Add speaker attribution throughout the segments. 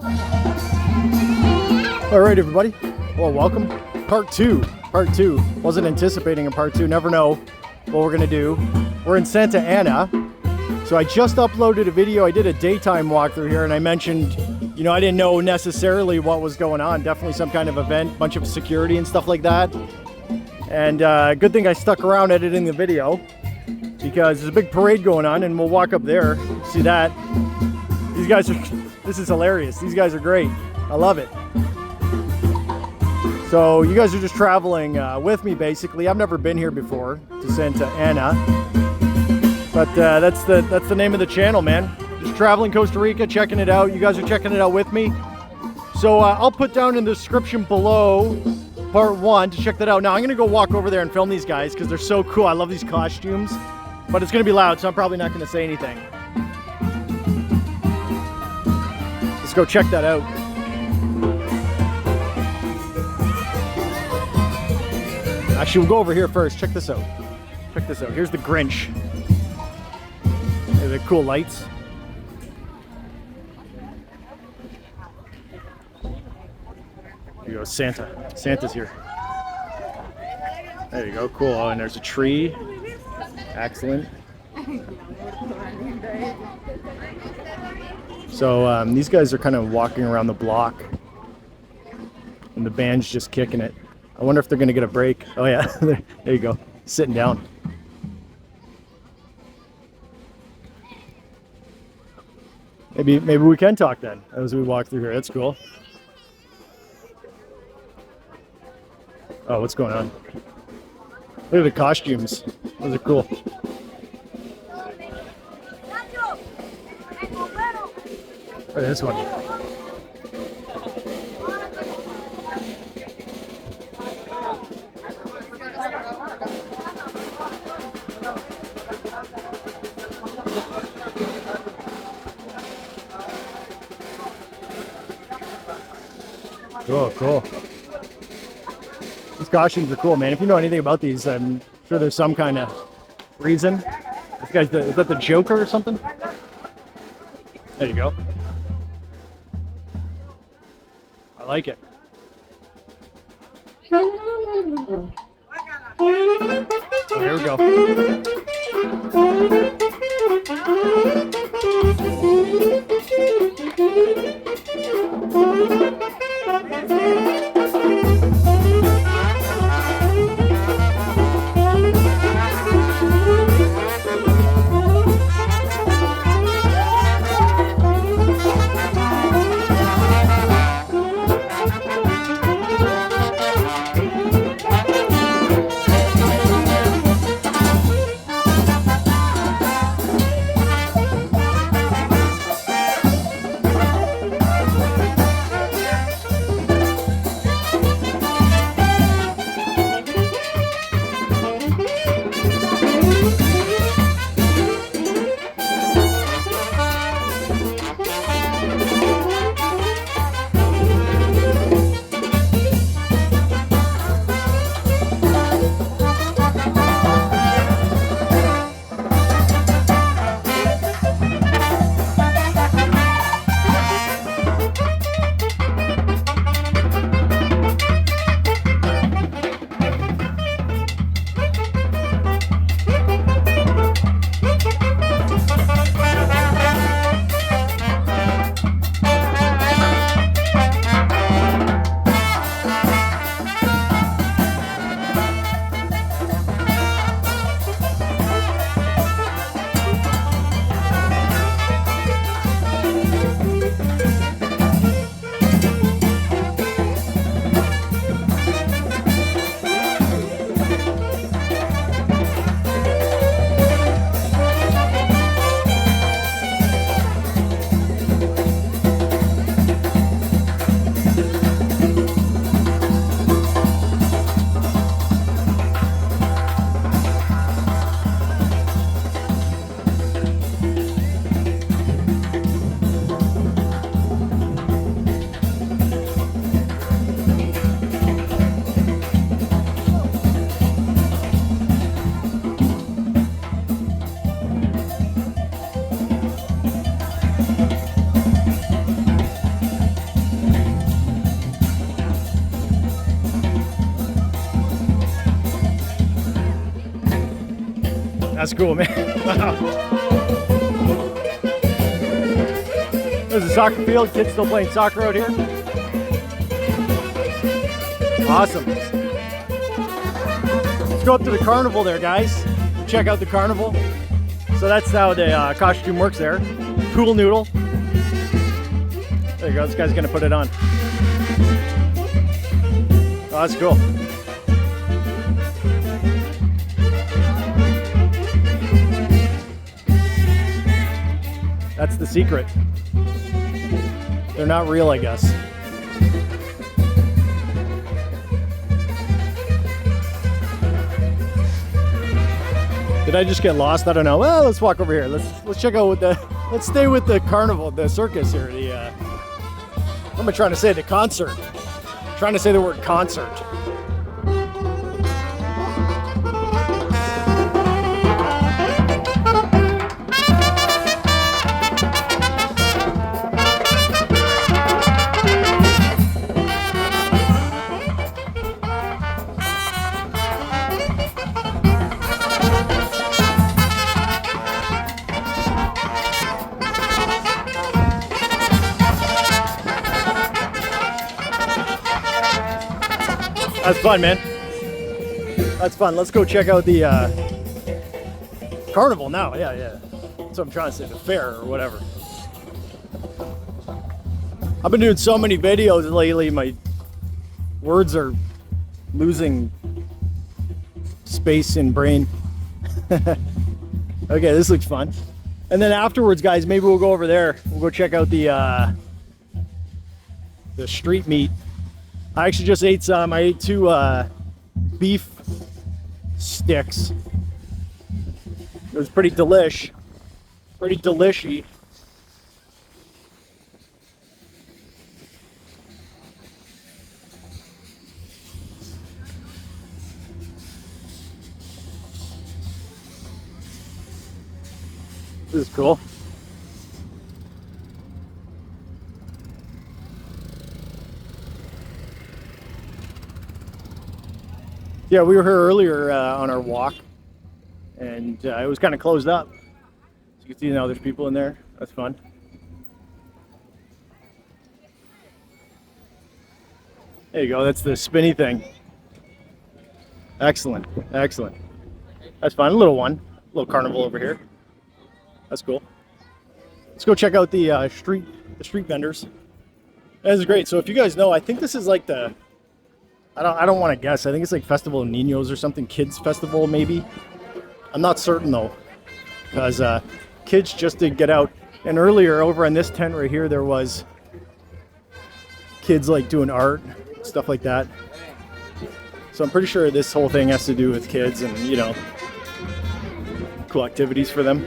Speaker 1: All right, everybody. Well, welcome. Part two. Wasn't anticipating a part two. Never know what we're gonna do. We're in Santa Ana. So I just uploaded a video. I did a daytime walkthrough here, and I mentioned, you know, I didn't know necessarily what was going on. Definitely some kind of event, bunch of security and stuff like that. And good thing I stuck around editing the video, because there's a big parade going on, and we'll walk up there. See that? These guys are, this is hilarious. These guys are great. I love it. So you guys are just traveling with me, basically. I've never been here before, to Santa Ana. But that's the name of the channel, man. Just traveling Costa Rica, checking it out. You guys are checking it out with me. So I'll put down in the description below part one to check that out. Now I'm gonna go walk over there and film these guys because they're so cool. I love these costumes, but it's gonna be loud, so I'm probably not gonna say anything. Let's go check that out. Actually, we'll go over here first. Check this out. Check this out. Here's the Grinch. The cool lights. Here you go, Santa. Santa's here. There you go, cool. Oh, and there's a tree. Excellent. So these guys are kind of walking around the block, and the band's just kicking it. I wonder if they're gonna get a break. Oh yeah, there you go, sitting down. Maybe we can talk then as we walk through here. That's cool. Oh, what's going on? Look at the costumes. Those are cool. Look at this one. Oh, cool. These costumes are cool, man. If you know anything about these, I'm sure there's some kind of reason. This guy's is that the Joker or something? There you go. I like it. Oh, here we go. That's cool, man. There's a soccer field. Kids still playing soccer out here. Awesome. Let's go up to the carnival there, guys. Check out the carnival. So that's how the costume works there. Pool noodle. There you go. This guy's gonna put it on. Oh, that's cool. That's the secret. They're not real, I guess. Did I just get lost? I don't know. Well, let's walk over here. Let's check out what let's stay with the carnival, the circus here. What am I trying to say? The concert. I'm trying to say the word concert. That's fun, man. That's fun. Let's go check out the carnival now. Yeah. That's what I'm trying to say, the fair or whatever. I've been doing so many videos lately, my words are losing space in brain. Okay, this looks fun. And then afterwards, guys, maybe we'll go over there. We'll go check out the street meat. I actually just ate some. I ate 2 beef sticks. It was pretty delish. Pretty delishy. This is cool. Yeah, we were here earlier on our walk, and it was kind of closed up. So you can see now there's people in there. That's fun. There you go. That's the spinny thing. Excellent. Excellent. That's fun. A little carnival over here. That's cool. Let's go check out the street vendors. This is great. So if you guys know, I think this is like the I don't want to guess. I think it's like Festival of Niños or something. Kids Festival, maybe. I'm not certain though, because kids just did get out. And earlier over in this tent right here, there was kids like doing art, stuff like that. So I'm pretty sure this whole thing has to do with kids and, you know, cool activities for them.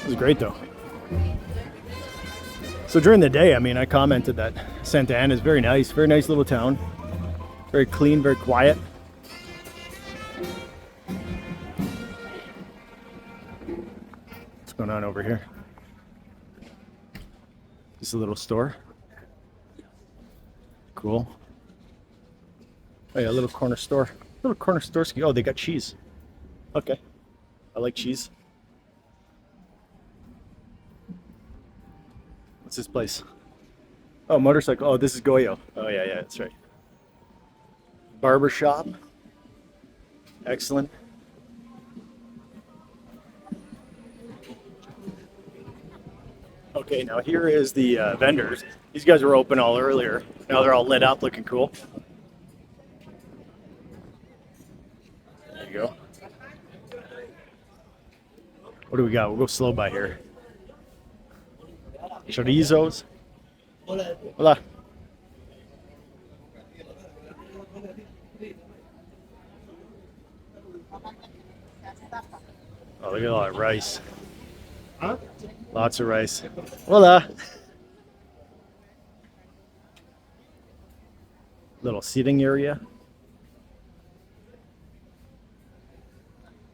Speaker 1: This is great though. So during the day, I mean, I commented that Santa Ana is very nice little town. Very clean, very quiet. What's going on over here? Just a little store. Cool. Oh yeah, a little corner store. Little corner store. Oh, they got cheese. Okay. I like cheese. What's this place? Oh, motorcycle. Oh, this is Goyo. Oh, yeah, that's right. Barber shop. Excellent. Okay, now here is the vendors. These guys were open all earlier. Now they're all lit up, looking cool. There you go. What do we got? We'll go slow by here. Chorizos. Hola. Oh, look at all that rice. Huh? Lots of rice. Hola. Little seating area.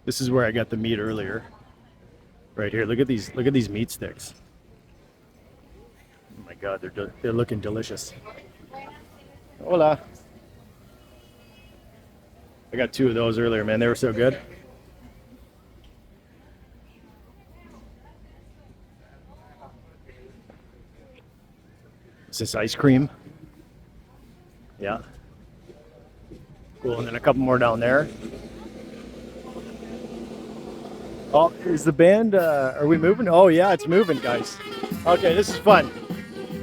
Speaker 1: This is where I got the meat earlier. Right here. Look at these meat sticks. Oh my God, they're looking delicious. Hola. I got 2 of those earlier, man. They were so good. Is this ice cream? Yeah. Cool, and then a couple more down there. Oh, is the band, are we moving? Oh yeah, it's moving, guys. Okay, this is fun.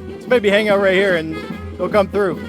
Speaker 1: Let's maybe hang out right here and they'll come through.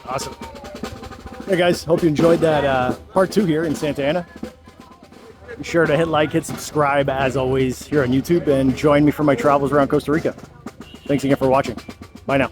Speaker 1: Awesome. Hey guys, hope you enjoyed that part 2 here in Santa Ana. Be sure to hit like, hit subscribe as always here on YouTube, and join me for my travels around Costa Rica. Thanks again for watching. Bye now.